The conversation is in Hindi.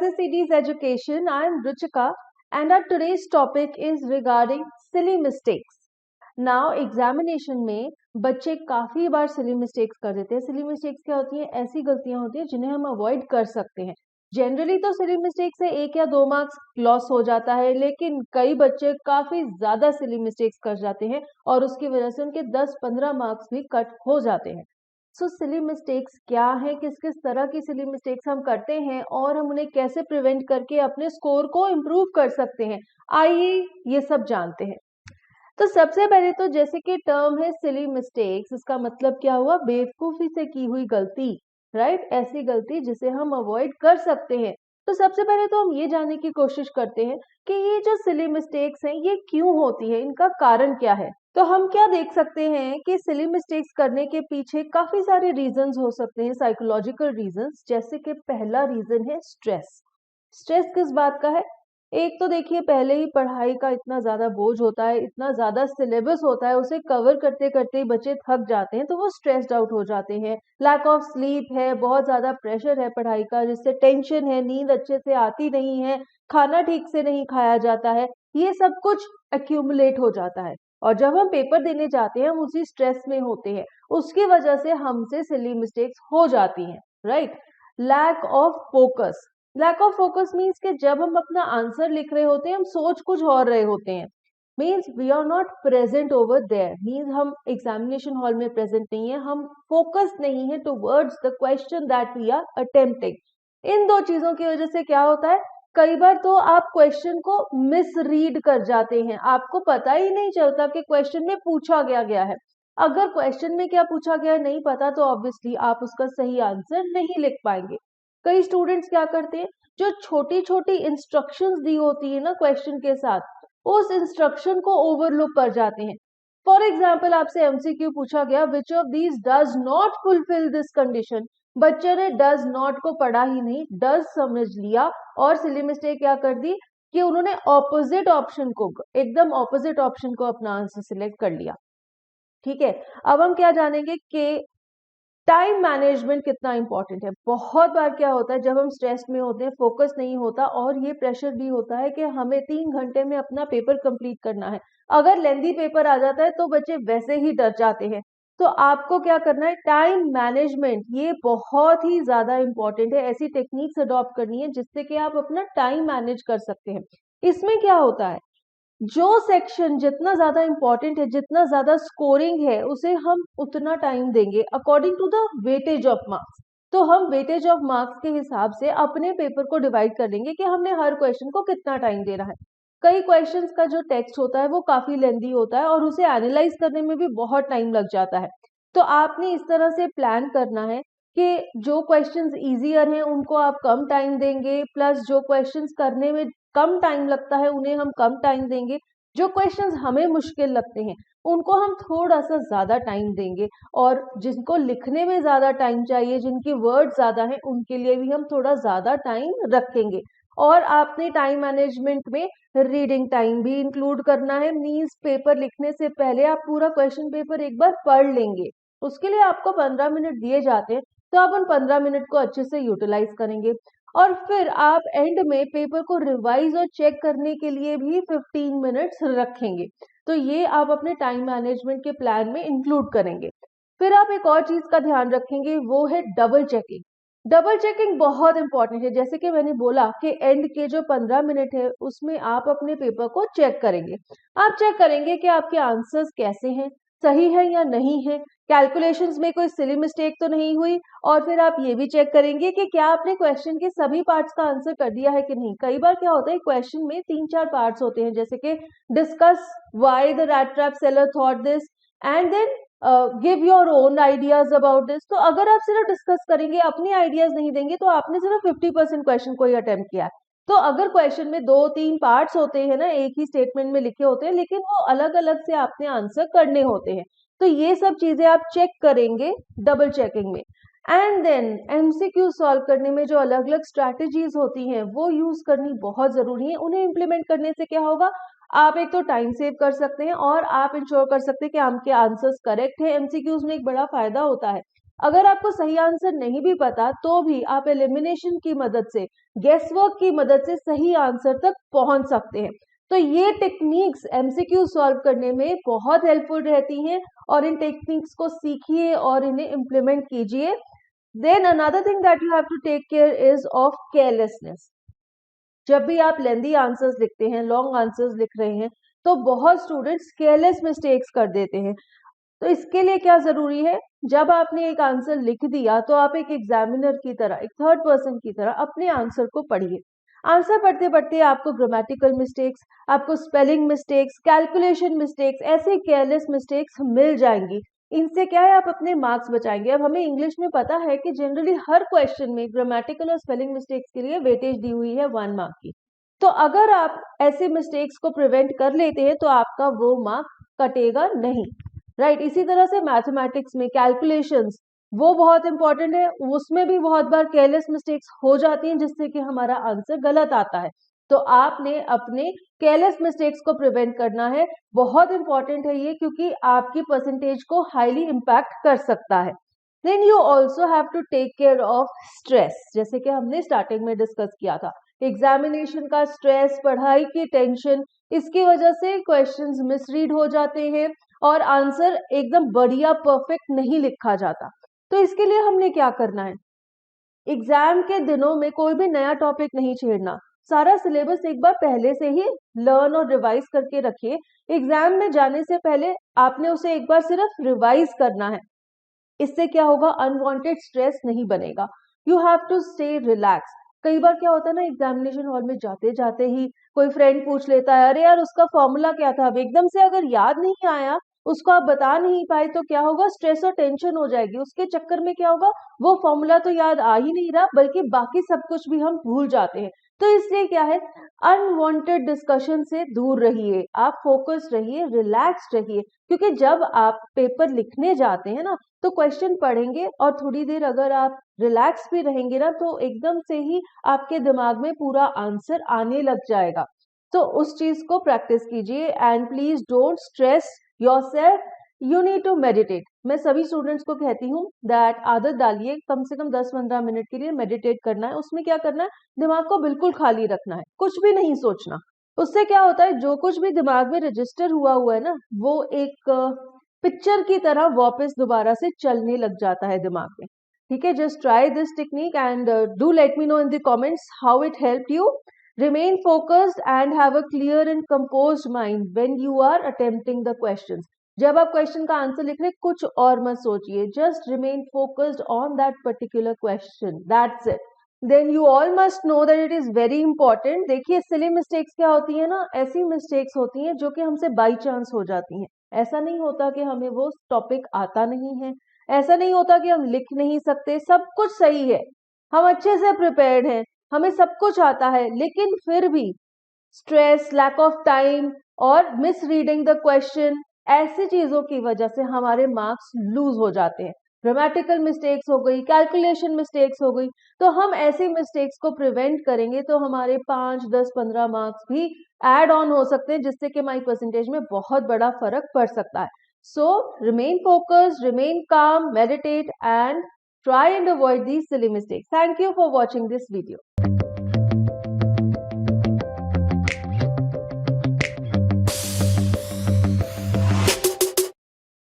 Access CD's Education. I am Ruchika and our today's topic is regarding silly mistakes. Now examination में बच्चे काफी बार सिली मिस्टेक्स कर देते हैं. सिली मिस्टेक्स क्या होती हैं? ऐसी गलतियां होती हैं जिन्हें हम अवॉइड कर सकते हैं. जनरली तो सिली मिस्टेक से 1 या 2 मार्क्स लॉस हो जाता है, लेकिन कई बच्चे काफी ज्यादा सिली मिस्टेक्स कर जाते हैं और उसकी वजह से उनके 10-15 मार्क्स भी कट हो जाते हैं. सो सिली मिस्टेक्स क्या है, किस किस तरह की सिली मिस्टेक्स हम करते हैं और हम उन्हें कैसे प्रिवेंट करके अपने स्कोर को इम्प्रूव कर सकते हैं, आइए ये सब जानते हैं. तो सबसे पहले तो जैसे कि टर्म है सिली मिस्टेक्स, इसका मतलब क्या हुआ? बेवकूफी से की हुई गलती, राइट? ऐसी गलती जिसे हम अवॉइड कर सकते हैं. तो सबसे पहले तो हम ये जानने की कोशिश करते हैं कि ये जो सिली मिस्टेक्स हैं ये क्यों होती है, इनका कारण क्या है. तो हम क्या देख सकते हैं कि सिली मिस्टेक्स करने के पीछे काफी सारे रीजंस हो सकते हैं, साइकोलॉजिकल रीजंस. जैसे कि पहला रीजन है स्ट्रेस. स्ट्रेस किस बात का है? एक तो देखिए, पहले ही पढ़ाई का इतना ज्यादा बोझ होता है, इतना ज्यादा सिलेबस होता है, उसे कवर करते करते ही बच्चे थक जाते हैं, तो वो स्ट्रेस्ड आउट हो जाते हैं. लैक ऑफ स्लीप है, बहुत ज्यादा प्रेशर है पढ़ाई का, जिससे टेंशन है, नींद अच्छे से आती नहीं है, खाना ठीक से नहीं खाया जाता है, ये सब कुछ एक्यूमुलेट हो जाता है. और जब हम पेपर देने जाते हैं हम उसी स्ट्रेस में होते हैं, उसकी वजह से हमसे सिली मिस्टेक्स हो जाती हैं, right? Lack of focus. Lack of focus means कि जब हम अपना आंसर लिख रहे होते हैं हम सोच कुछ और रहे होते हैं. Means we are not present over there. Means हम एग्जामिनेशन हॉल में प्रेजेंट नहीं है, हम फोकस नहीं है towards the question that we are attempting. इन दो चीजों की वजह से क्या होता है, कई बार तो आप क्वेश्चन को मिसरीड कर जाते हैं, आपको पता ही नहीं चलता कि क्वेश्चन में पूछा गया है. अगर क्वेश्चन में क्या पूछा गया है नहीं पता तो ऑब्वियसली आप उसका सही आंसर नहीं लिख पाएंगे. कई स्टूडेंट्स क्या करते हैं, जो छोटी छोटी इंस्ट्रक्शंस दी होती है ना क्वेश्चन के साथ, उस इंस्ट्रक्शन को ओवरलुक कर जाते हैं. फॉर एग्जाम्पल आपसे एमसीक्यू पूछा गया, which of these does not fulfil this condition. बच्चे ने डज नॉट को पढ़ा ही नहीं, डज समझ लिया और सिली मिस्टेक क्या कर दी कि उन्होंने ऑपोजिट ऑप्शन को, एकदम ऑपोजिट ऑप्शन को अपना आंसर सिलेक्ट कर लिया. ठीक है, अब हम क्या जानेंगे कि टाइम मैनेजमेंट कितना इंपॉर्टेंट है. बहुत बार क्या होता है, जब हम स्ट्रेस में होते हैं, फोकस नहीं होता और ये प्रेशर भी होता है कि हमें 3 घंटे में अपना पेपर कंप्लीट करना है. अगर लेंदी पेपर आ जाता है तो बच्चे वैसे ही डर जाते हैं. तो आपको क्या करना है, टाइम मैनेजमेंट ये बहुत ही ज्यादा इंपॉर्टेंट है. ऐसी टेक्निक्स अडॉप्ट करनी है जिससे कि आप अपना टाइम मैनेज कर सकते हैं. इसमें क्या होता है, जो सेक्शन जितना ज्यादा इंपॉर्टेंट है, जितना ज्यादा स्कोरिंग है, उसे हम उतना टाइम देंगे according to the weightage of marks. तो हम वेटेज ऑफ मार्क्स के हिसाब से अपने पेपर को डिवाइड कर लेंगे कि हमने हर क्वेश्चन को कितना टाइम देना है. कई क्वेश्चंस का जो टेक्स्ट होता है वो काफी लेंदी होता है और उसे एनालाइज करने में भी बहुत टाइम लग जाता है. तो आपने इस तरह से प्लान करना है कि जो क्वेश्चंस इजियर हैं उनको आप कम टाइम देंगे, प्लस जो क्वेश्चंस करने में कम टाइम लगता है उन्हें हम कम टाइम देंगे. जो क्वेश्चंस हमें मुश्किल लगते हैं उनको हम थोड़ा सा ज्यादा टाइम देंगे, और जिनको लिखने में ज्यादा टाइम चाहिए, जिनकी वर्ड ज्यादा हैं, उनके लिए भी हम थोड़ा ज्यादा टाइम रखेंगे. और आपने टाइम मैनेजमेंट में रीडिंग टाइम भी इंक्लूड करना है. मीन्स पेपर लिखने से पहले आप पूरा क्वेश्चन पेपर एक बार पढ़ लेंगे. उसके लिए आपको 15 मिनट दिए जाते हैं, तो आप उन 15 मिनट को अच्छे से यूटिलाइज करेंगे. और फिर आप एंड में पेपर को रिवाइज और चेक करने के लिए भी 15 मिनट्स रखेंगे. तो ये आप अपने टाइम मैनेजमेंट के प्लान में इंक्लूड करेंगे. फिर आप एक और चीज का ध्यान रखेंगे, वो है डबल चेकिंग. डबल चेकिंग बहुत इंपॉर्टेंट है. जैसे कि मैंने बोला कि एंड के जो 15 मिनट है उसमें आप अपने पेपर को चेक करेंगे. आप चेक करेंगे कि आपके आंसर्स कैसे हैं, सही है या नहीं है, कैलकुलेशंस में कोई सिली मिस्टेक तो नहीं हुई. और फिर आप ये भी चेक करेंगे कि क्या आपने क्वेश्चन के सभी पार्ट्स का आंसर कर दिया है कि नहीं. कई बार क्या होता है, क्वेश्चन में 3-4 पार्ट्स होते हैं, जैसे कि discuss why the rat trap seller thought this and then give your own ideas about this. तो अगर आप सिर्फ डिस्कस करेंगे, अपने आइडियाज नहीं देंगे, तो आपने सिर्फ 50% क्वेश्चन को ही अटेम्प्ट किया है. तो अगर क्वेश्चन में 2-3 पार्ट्स होते हैं ना, एक ही स्टेटमेंट में लिखे होते हैं, लेकिन वो अलग अलग से आपने आंसर करने होते हैं. तो ये सब चीजें आप चेक करेंगे डबल चेकिंग में. एंड देन एमसीक्यू सॉल्व करने में जो अलग अलग स्ट्रैटेजीज होती हैं वो यूज करनी बहुत जरूरी है. उन्हें इम्प्लीमेंट करने से क्या होगा, आप एक तो टाइम सेव कर सकते हैं और आप इंश्योर कर सकते हैं कि आपके आंसर्स करेक्ट है. एमसीक्यूज में एक बड़ा फायदा होता है, अगर आपको सही आंसर नहीं भी पता तो भी आप एलिमिनेशन की मदद से, गेस वर्क की मदद से सही आंसर तक पहुंच सकते हैं। तो ये टेक्निक्स एमसीक्यू सॉल्व करने में बहुत हेल्पफुल रहती हैं और इन टेक्निक्स को सीखिए और इन्हें इम्प्लीमेंट कीजिए। Then another thing that you have to take care is of carelessness. जब भी आप लेंदी आंसर्स लिखते हैं, लॉन्ग आंसर्स लिख रहे हैं, तो बहुत स्टूडेंट्स केयरलेस मिस्टेक्स कर देते हैं। तो इसके लिए क्या जरूरी है, जब आपने एक आंसर लिख दिया तो आप एक एग्जामिनर की तरह, एक थर्ड पर्सन की तरह अपने आंसर को पढ़िए। आंसर पढ़ते पढ़ते आपको ग्रामेटिकल मिस्टेक्स, आपको स्पेलिंग मिस्टेक्स, कैलकुलेशन मिस्टेक्स, ऐसे केयरलेस मिस्टेक्स मिल जाएंगी। इनसे क्या है, आप अपने मार्क्स बचाएंगे। अब हमें इंग्लिश में पता है कि जनरली हर क्वेश्चन में ग्रामेटिकल और स्पेलिंग मिस्टेक्स के लिए वेटेज दी हुई है 1 मार्क की। तो अगर आप ऐसे मिस्टेक्स को प्रिवेंट कर लेते हैं तो आपका वो मार्क कटेगा नहीं, राइट। इसी तरह से मैथमेटिक्स में कैलकुलेशंस, वो बहुत इंपॉर्टेंट है। उसमें भी बहुत बार केयरलेस मिस्टेक्स हो जाती हैं जिससे कि हमारा आंसर गलत आता है। तो आपने अपने केयरलेस मिस्टेक्स को प्रिवेंट करना है। बहुत इंपॉर्टेंट है ये, क्योंकि आपकी परसेंटेज को हाईली इंपैक्ट कर सकता है। Then you also have to take care of stress, जैसे कि हमने स्टार्टिंग में डिस्कस किया था। एग्जामिनेशन का स्ट्रेस, पढ़ाई की टेंशन, इसकी वजह से क्वेश्चंस मिसरीड हो जाते हैं और आंसर एकदम बढ़िया परफेक्ट नहीं लिखा जाता। तो इसके लिए हमने क्या करना है, एग्जाम के दिनों में कोई भी नया टॉपिक नहीं छेड़ना। सारा सिलेबस एक बार पहले से ही लर्न और रिवाइज करके रखिए। एग्जाम में जाने से पहले आपने उसे एक बार सिर्फ रिवाइज करना है। इससे क्या होगा, अनवांटेड स्ट्रेस नहीं बनेगा। You have to stay relax. कई बार क्या होता है ना, एग्जामिनेशन हॉल में जाते जाते ही कोई फ्रेंड पूछ लेता है, अरे यार उसका फॉर्मूला क्या था। अब एकदम से अगर याद नहीं आया, उसको आप बता नहीं पाए, तो क्या होगा, स्ट्रेस और टेंशन हो जाएगी। उसके चक्कर में क्या होगा, वो फॉर्मूला तो याद आ ही नहीं रहा, बल्कि बाकी सब कुछ भी हम भूल जाते हैं। तो इसलिए क्या है, अनवांटेड डिस्कशन से दूर रहिए, आप फोकस रहिए, रिलैक्स रहिए। क्योंकि जब आप पेपर लिखने जाते हैं ना, तो क्वेश्चन पढ़ेंगे और थोड़ी देर अगर आप रिलैक्स भी रहेंगे ना, तो एकदम से ही आपके दिमाग में पूरा आंसर आने लग जाएगा। तो उस चीज को प्रैक्टिस कीजिए and please don't stress yourself, you need to meditate. मैं सभी स्टूडेंट्स को कहती हूँ दैट आदत डालिए, कम से कम 10-15 मिनट के लिए मेडिटेट करना है। उसमें क्या करना है, दिमाग को बिल्कुल खाली रखना है, कुछ भी नहीं सोचना। उससे क्या होता है, जो कुछ भी दिमाग में रजिस्टर हुआ हुआ है ना, वो एक पिक्चर की तरह वापस दोबारा से चलने लग जाता है दिमाग में। ठीक है, just try this technique and do let me know in the comments how it helped you. Remain focused and have a clear and composed mind when you are attempting the questions. जब आप क्वेश्चन का आंसर लिख रहे हैं, कुछ और मत सोचिए, just remain focused on that particular question. That's it. Then you all must know that it is very important. देखिए silly mistakes क्या होती है ना, ऐसी mistakes होती हैं जो कि हमसे बाई चांस हो जाती हैं। ऐसा नहीं होता कि हमें वो टॉपिक आता नहीं है, ऐसा नहीं होता कि हम लिख नहीं सकते, सब कुछ सही है, हम अच्छे से प्रिपेयर्ड हैं, हमें सब कुछ आता है, लेकिन फिर भी स्ट्रेस, लैक ऑफ टाइम और मिस रीडिंग द क्वेश्चन, ऐसी चीजों की वजह से हमारे मार्क्स लूज हो जाते हैं। ग्रामेटिकल मिस्टेक्स हो गई, कैलकुलेशन मिस्टेक्स हो गई। तो हम ऐसी मिस्टेक्स को प्रिवेंट करेंगे तो हमारे 5, 10, 15 मार्क्स भी एड ऑन हो सकते हैं, जिससे कि हमारी परसेंटेज में बहुत बड़ा फर्क पड़ सकता है। So remain focused, remain calm, meditate and try and avoid these silly mistakes. Thank you for watching this video.